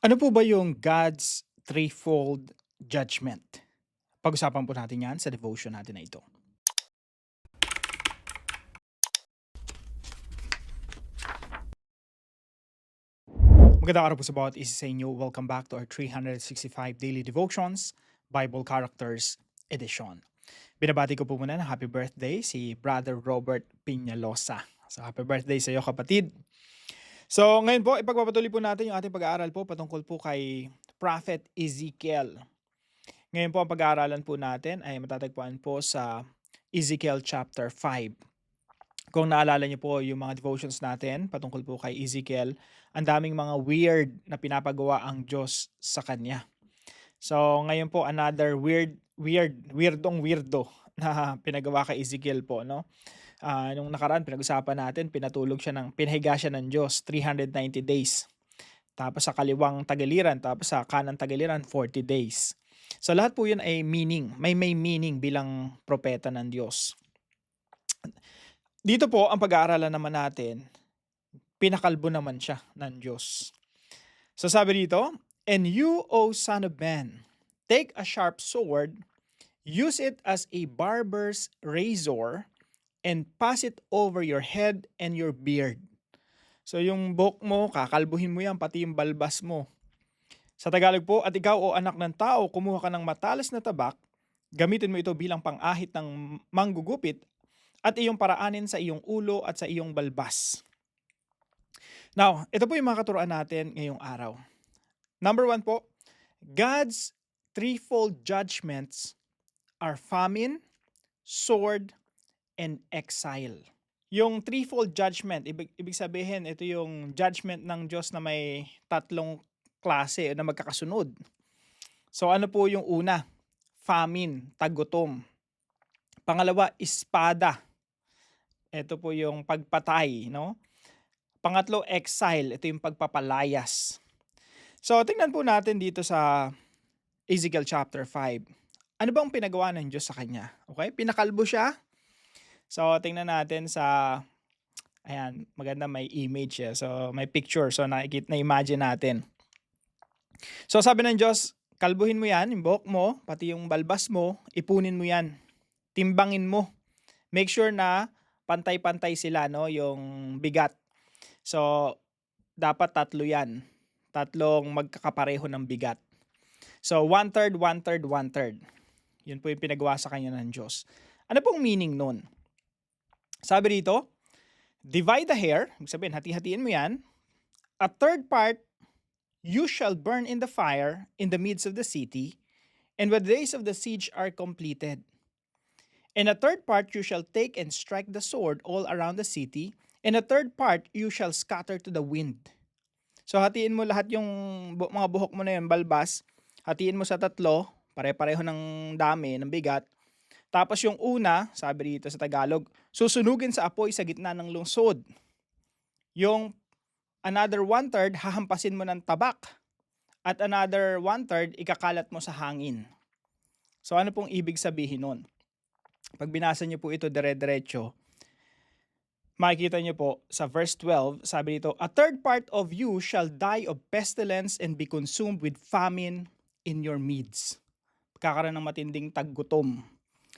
Ano po ba yung God's threefold judgment? Pag-usapan po natin 'yan sa devotion natin na ito. Magandang araw po sa bawat isa sa inyo. Welcome back to our 365 Daily Devotions, Bible Characters Edition. Binabati ko po muna ng happy birthday si Brother Robert Piñalosa. So happy birthday sa iyo, kapatid. So ngayon po, ipagpapatuloy po natin yung ating pag-aaral po patungkol po kay Prophet Ezekiel. Ngayon po ang pag-aaralan po natin ay matatagpuan po sa Ezekiel chapter 5. Kung naalala niyo po yung mga devotions natin patungkol po kay Ezekiel, ang daming mga weird na pinapagawa ang Diyos sa kanya. So ngayon po another weirdong weirdo na pinagawa kay Ezekiel po, no? Nung nakaraan pinag-usapan natin, pinahiga siya ng Diyos 390 days. Tapos sa kaliwang tagiliran, tapos sa kanang tagiliran 40 days. So lahat po 'yun ay meaning, may meaning bilang propeta ng Diyos. Dito po ang pag-aaralan naman natin, pinakalbo naman siya ng Diyos. So sabi dito, "And you, O son of man, take a sharp sword, use it as a barber's razor, and pass it over your head and your beard." So yung buhok mo, kakalbuhin mo yan, pati yung balbas mo. Sa Tagalog po, "At ikaw, o anak ng tao, kumuha ka ng matalas na tabak, gamitin mo ito bilang pang-ahit ng manggugupit, at iyong paraanin sa iyong ulo at sa iyong balbas." Now, ito po yung mga katuruan natin ngayong araw. Number one po, God's threefold judgments are famine, sword, and exile. Yung threefold judgment, ibig sabihin, ito yung judgment ng Diyos na may tatlong klase na magkakasunod. So ano po yung una? Famine, tagutom. Pangalawa, espada. Ito po yung pagpatay, no? Pangatlo, exile. Ito yung pagpapalayas. So tingnan po natin dito sa Ezekiel chapter 5. Ano bang pinagawa ng Diyos sa kanya? Okay? Pinakalbo siya. So tingnan natin sa, ayan, maganda, may image eh. So may picture. So na-imagine natin. So sabi ng Diyos, kalbuhin mo yan, yung buhok mo, pati yung balbas mo, ipunin mo yan. Timbangin mo. Make sure na pantay-pantay sila, no, yung bigat. So dapat tatlo yan. Tatlong magkakapareho ng bigat. So one-third, one-third, one-third. Yun po yung pinagawa sa kanya ng Diyos. Ano pong meaning nun? Sabi dito, divide the hair, ibig sabihin, hati-hatiin mo yan. A third part, you shall burn in the fire in the midst of the city, and when the days of the siege are completed. And a third part you shall take and strike the sword all around the city, and a third part you shall scatter to the wind. So hatiin mo lahat yung mga buhok mo na yun, balbas, hatiin mo sa tatlo, pare-pareho ng dami, ng bigat. Tapos yung una, sabi dito sa Tagalog, susunugin sa apoy sa gitna ng lungsod. Yung another one-third, hahampasin mo ng tabak. At another one-third, ikakalat mo sa hangin. So ano pong ibig sabihin nun? Pag binasa niyo po ito dire-diretso, makikita niyo po sa verse 12, sabi dito, "A third part of you shall die of pestilence and be consumed with famine in your midst." Kakaroon ng matinding taggutom.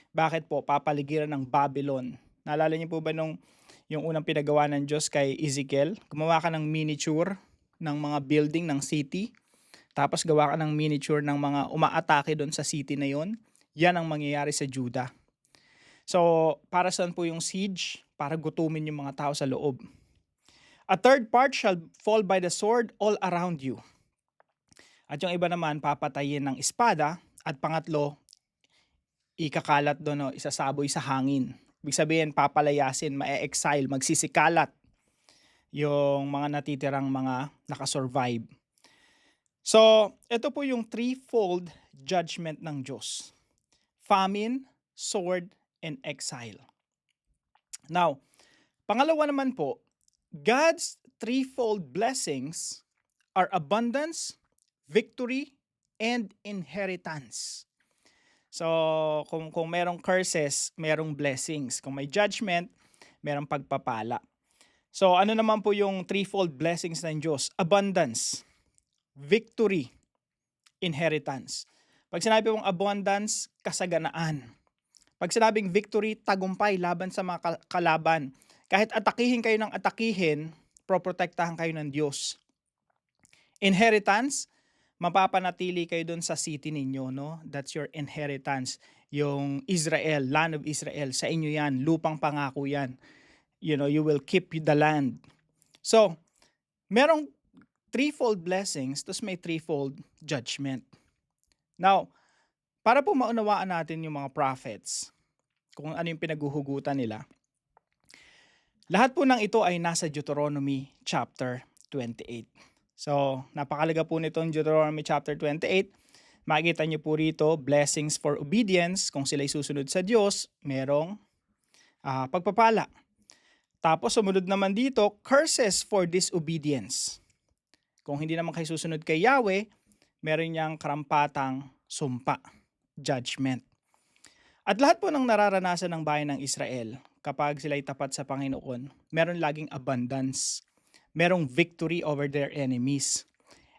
Bakit po? Papaligiran ng Babylon. Naalala niyo po ba yung unang pinagawa ng Diyos kay Ezekiel? Gumawa ka ng miniature ng mga building ng city. Tapos gawa ka ng miniature ng mga umaatake doon sa city na yon. Yan ang mangyayari sa Judah. So, para saan po yung siege? Para gutumin yung mga tao sa loob. "A third part shall fall by the sword all around you." At yung iba naman, papatayin ng espada. At pangatlo, ikakalat doon, no, isasaboy sa hangin. Ibig sabihin, papalayasin, ma-exile, magsisikalat yung mga natitirang mga nakasurvive. So, ito po yung threefold judgment ng Diyos. Famine, sword, and exile. Now, pangalawa naman po, God's threefold blessings are abundance, victory, and inheritance. So, kung merong curses, merong blessings. Kung may judgment, merong pagpapala. So, ano naman po yung threefold blessings ng Diyos? Abundance. victory, inheritance. Pag sinabi mong abundance, kasaganaan. Pag sinabing victory, tagumpay laban sa mga kalaban. Kahit atakihin kayo ng atakihin, proprotektahan kayo ng Diyos. Inheritance, mapapanatili kayo dun sa city ninyo, no? That's your inheritance. Yung Israel, land of Israel, sa inyo yan, lupang pangako yan. You will keep the land. So, merong threefold blessings, tapos may threefold judgment. Now, para po maunawaan natin yung mga prophets, kung ano yung pinaguhugutan nila, lahat po ng ito ay nasa Deuteronomy chapter 28. So, napakalaga po nitong Deuteronomy chapter 28. Makikita niyo po rito, blessings for obedience. Kung sila'y susunod sa Diyos, merong pagpapala. Tapos, sumunod naman dito, curses for disobedience. Kung hindi naman kayo susunod kay Yahweh, meron niyang karampatang sumpa, judgment. At lahat po ng nararanasan ng bayan ng Israel, kapag sila'y tapat sa Panginoon, meron laging abundance. Merong victory over their enemies.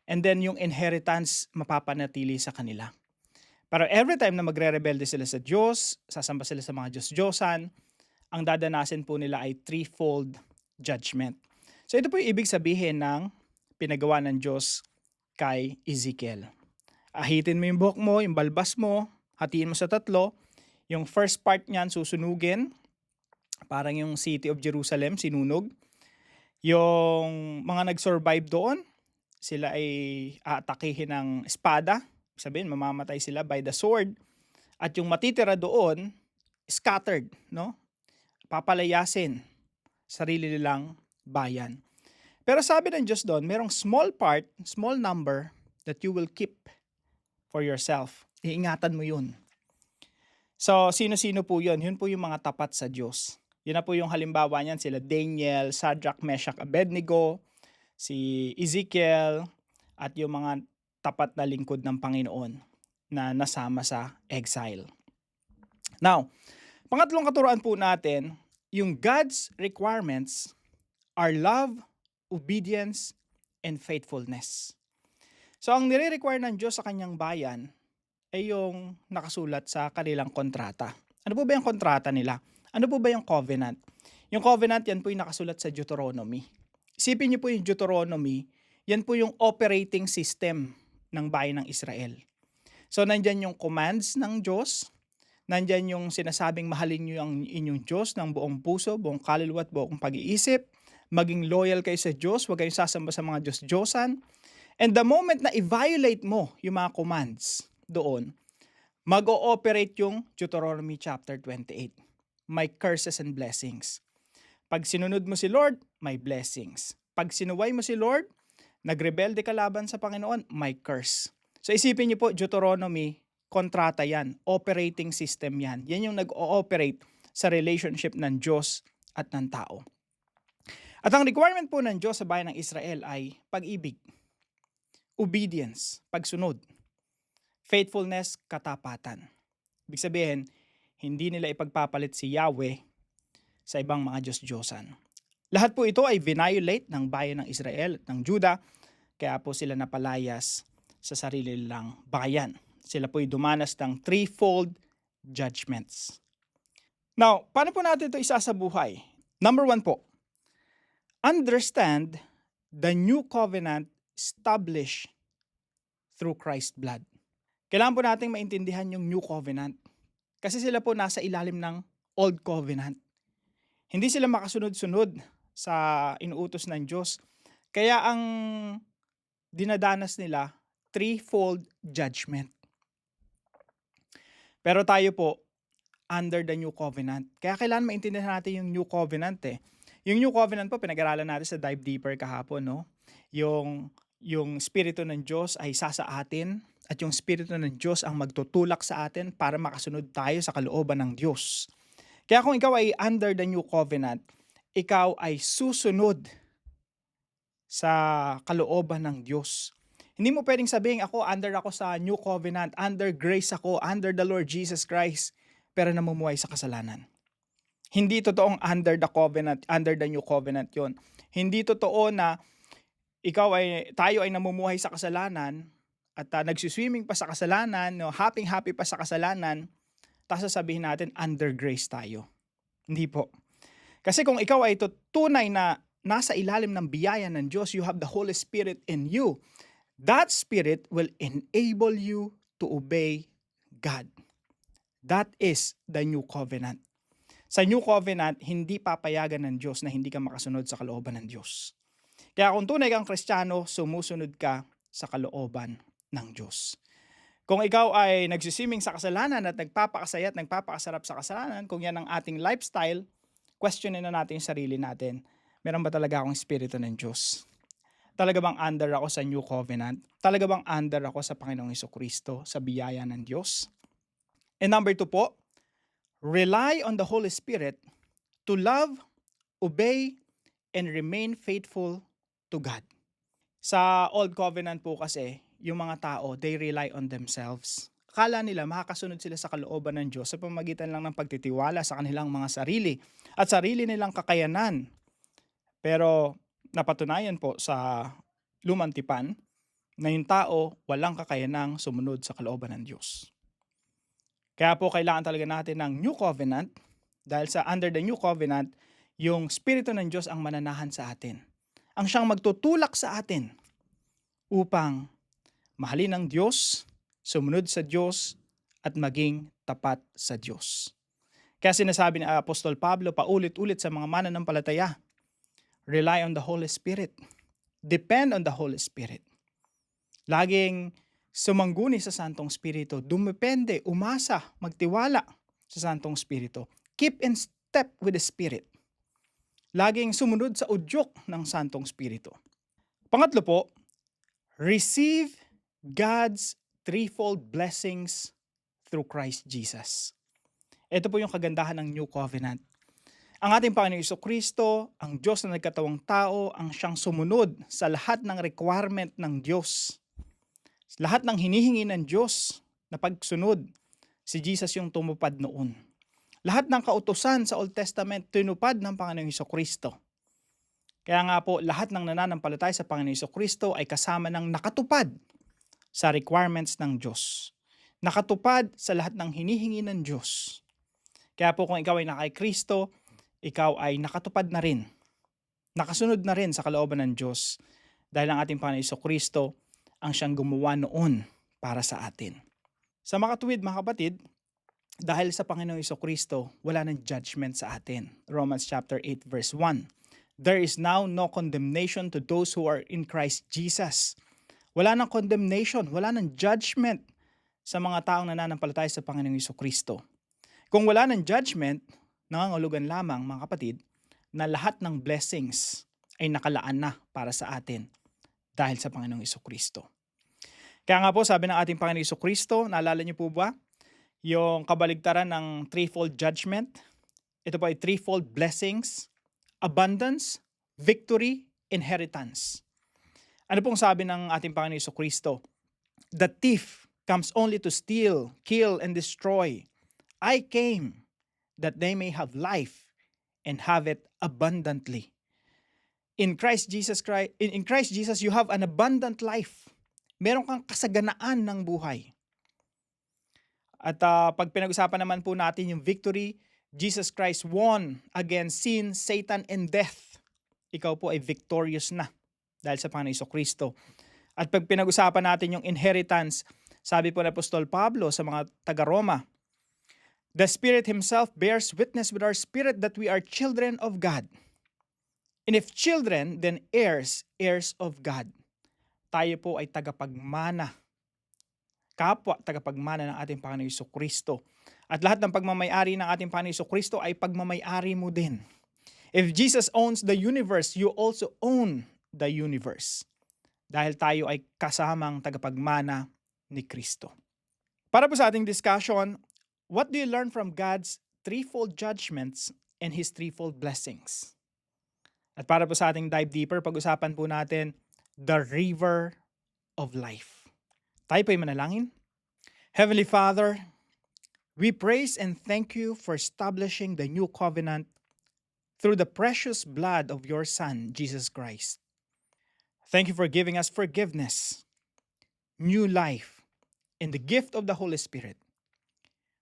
And then yung inheritance mapapanatili sa kanila. Pero every time na magre-rebelde sila sa Diyos, sasamba sila sa mga Diyos-Diyosan, ang dadanasin po nila ay threefold judgment. So ito po yung ibig sabihin ng pinagawa ng Diyos kay Ezekiel. Ahitin mo yung buhok mo, yung balbas mo, hatiin mo sa tatlo. Yung first part niyan susunugin, parang yung city of Jerusalem, sinunog. Yung mga nag-survive doon, sila ay aatakihin ng espada. Sabihin, mamamatay sila by the sword. At yung matitira doon, scattered, no? Papalayasin sarili nilang bayan. Pero sabi ng Diyos doon, merong small part, small number that you will keep for yourself. Iingatan mo yun. So, sino-sino po yun? Yun po yung mga tapat sa Diyos. Yun na po yung halimbawa niyan, sila Daniel, Shadrach, Meshach, Abednego, si Ezekiel, at yung mga tapat na lingkod ng Panginoon na nasama sa exile. Now, pangatlong katuruan po natin, yung God's requirements are love, obedience, and faithfulness. So, ang nire-require ng Diyos sa kanyang bayan ay yung nakasulat sa kanilang kontrata. Ano po ba yung kontrata nila? Ano po ba yung covenant? Yung covenant, yan po yung nakasulat sa Deuteronomy. Isipin niyo po yung Deuteronomy, yan po yung operating system ng bayan ng Israel. So, nandyan yung commands ng Diyos, nandyan yung sinasabing mahalin niyo ang inyong Diyos ng buong puso, buong kaluluwa at buong pag-iisip, maging loyal kayo sa Diyos, huwag kayong sasamba sa mga Diyos-Diyosan. And the moment na i-violate mo yung mga commands doon, mag-ooperate yung Deuteronomy chapter 28. May curses and blessings. Pag sinunod mo si Lord, may blessings. Pag sinuway mo si Lord, nagrebelde ka laban sa Panginoon, may curse. So isipin niyo po, Deuteronomy, kontrata yan, operating system yan. Yan yung nag-ooperate sa relationship ng Diyos at ng tao. At ang requirement po ng Diyos sa bayan ng Israel ay pag-ibig, obedience, pagsunod, faithfulness, katapatan. Ibig sabihin, hindi nila ipagpapalit si Yahweh sa ibang mga Diyos-Diyosan. Lahat po ito ay violate ng bayan ng Israel at ng Juda, kaya po sila napalayas sa sarili nilang bayan. Sila po ay dumanas ng threefold judgments. Now, paano po natin ito isa sa buhay? Number 1 po, understand the new covenant established through Christ's blood. Kailangan po nating maintindihan yung new covenant. Kasi sila po nasa ilalim ng old covenant. Hindi sila makasunod-sunod sa inuutos ng Diyos. Kaya ang dinadanas nila, threefold judgment. Pero tayo po, under the new covenant. Kaya kailangan maintindihan natin yung new covenant eh. Yung new covenant po, pinag-aralan natin sa Dive Deeper kahapon, no? Yung Espiritu ng Diyos ay isa sa atin at yung Espiritu ng Diyos ang magtutulak sa atin para makasunod tayo sa kalooban ng Diyos. Kaya kung ikaw ay under the new covenant, ikaw ay susunod sa kalooban ng Diyos. Hindi mo pwedeng sabihin, ako sa new covenant, under grace ako, under the Lord Jesus Christ, pero namumuhay sa kasalanan. Hindi totoong under the covenant, under the new covenant yon. Hindi totoo na tayo ay namumuhay sa kasalanan at nagsiswimming pa sa kasalanan, no, happy pa sa kasalanan, tapos sasabihin natin under grace tayo. Hindi po. Kasi kung ikaw ay tunay na nasa ilalim ng biyaya ng Diyos, you have the Holy Spirit in you. That Spirit will enable you to obey God. That is the new covenant. Sa new covenant, hindi papayagan ng Diyos na hindi ka makasunod sa kalooban ng Diyos. Kaya kung tunay kang Kristiyano, sumusunod ka sa kalooban ng Diyos. Kung ikaw ay nagsisiming sa kasalanan at nagpapakasaya at nagpapakasarap sa kasalanan, kung yan ang ating lifestyle, questionin na natin yung sarili natin. Meron ba talaga akong Espiritu ng Diyos? Talaga bang under ako sa New Covenant? Talaga bang under ako sa Panginoong Jesucristo, sa biyaya ng Diyos? And number 2 po, rely on the Holy Spirit to love, obey, and remain faithful to God. Sa Old Covenant po kasi, yung mga tao, they rely on themselves. Akala nila makakasunod sila sa kalooban ng Diyos sa pamamagitan lang ng pagtitiwala sa kanilang mga sarili at sarili nilang kakayanan. Pero napatunayan po sa Lumang Tipan na yung tao walang kakayanang sumunod sa kalooban ng Diyos. Kaya po kailangan talaga natin ng New Covenant dahil sa under the New Covenant, yung Espiritu ng Diyos ang mananahan sa atin. Ang siyang magtutulak sa atin upang mahalin ang Diyos, sumunod sa Diyos, at maging tapat sa Diyos. Kaya sinasabi ni Apostol Pablo paulit-ulit sa mga mananampalataya, rely on the Holy Spirit. Depend on the Holy Spirit. Laging sumangguni sa Santong Espiritu. Dumepende, umasa, magtiwala sa Santong Espiritu. Keep in step with the Spirit. Laging sumunod sa udyok ng Santong Espiritu. Pangatlo po, receive God's threefold blessings through Christ Jesus. Ito po yung kagandahan ng New Covenant. Ang ating Panginoong Jesucristo, ang Diyos na nagkatawang tao, ang siyang sumunod sa lahat ng requirement ng Diyos. Lahat ng hinihingi ng Diyos na pagsunod, si Jesus yung tumupad noon. Lahat ng kautusan sa Old Testament, tinupad ng Panginoong Jesucristo. Kaya nga po, lahat ng nananampalataya sa Panginoong Jesucristo ay kasama ng nakatupad sa requirements ng Diyos. Nakatupad sa lahat ng hinihingi ng Diyos. Kaya po kung ikaw ay naka Kristo, ikaw ay nakatupad na rin. Nakasunod na rin sa kalooban ng Diyos dahil ang ating Panginoon Jesucristo ang siyang gumawa noon para sa atin. Sa makatuwid mga kapatid, dahil sa Panginoong Jesucristo, wala nang judgment sa atin. Romans chapter 8 verse 1. There is now no condemnation to those who are in Christ Jesus. Wala nang condemnation, wala nang judgment sa mga taong nananampalataya sa Panginoong Jesucristo. Kung wala nang judgment, nangangahulugan lamang mga kapatid na lahat ng blessings ay nakalaan na para sa atin dahil sa Panginoong Jesucristo. Kaya nga po sabi ng ating Panginoong Jesucristo, naalala niyo po ba yung kabaligtaran ng threefold judgment? Ito po ay threefold blessings, abundance, victory, inheritance. Ano pong sabi ng ating Panginoong Jesucristo? The thief comes only to steal, kill, and destroy. I came that they may have life and have it abundantly. In Christ Jesus, you have an abundant life. Meron kang kasaganaan ng buhay. At pag pinag-usapan naman po natin yung victory, Jesus Christ won against sin, Satan, and death. Ikaw po ay victorious na dahil sa Panginoon Jesucristo. At pag pinag-usapan natin yung inheritance, sabi po ni Apostol Pablo sa mga taga-Roma, the Spirit Himself bears witness with our spirit that we are children of God. And if children, then heirs, heirs of God. Tayo po ay tagapagmana. Kapwa tagapagmana ng ating Panginoon Jesucristo. At lahat ng pagmamayari ng ating Panginoon Jesucristo ay pagmamayari mo din. If Jesus owns the universe, you also own the universe. Dahil tayo ay kasamang tagapagmana ni Kristo. Para po sa ating discussion, what do you learn from God's threefold judgments and His threefold blessings? At para po sa ating dive deeper, pag-usapan po natin the river of life. Tayo po ay manalangin. Heavenly Father, we praise and thank you for establishing the new covenant through the precious blood of your Son, Jesus Christ. Thank you for giving us forgiveness, new life, and the gift of the Holy Spirit.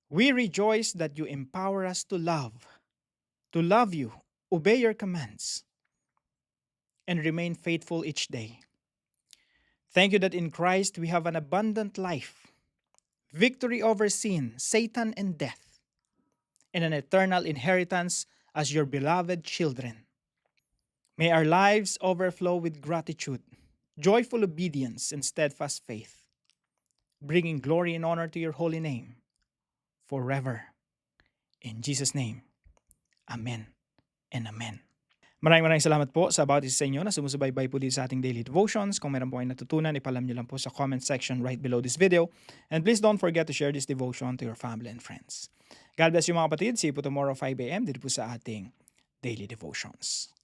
We rejoice that you empower us to love you, obey your commands, and remain faithful each day. Thank you that in Christ we have an abundant life, victory over sin, Satan, and death, and an eternal inheritance as your beloved children. May our lives overflow with gratitude, joyful obedience, and steadfast faith, bringing glory and honor to your holy name forever. In Jesus' name, Amen and Amen. Maraming salamat po sa bawat isa sa inyo na sumusubaybay po dito sa ating daily devotions. Kung meron po kayong natutunan, ipalam nyo lang po sa comment section right below this video. And please don't forget to share this devotion to your family and friends. God bless you mga kapatid. See you po tomorrow 5 a.m. dito po sa ating daily devotions.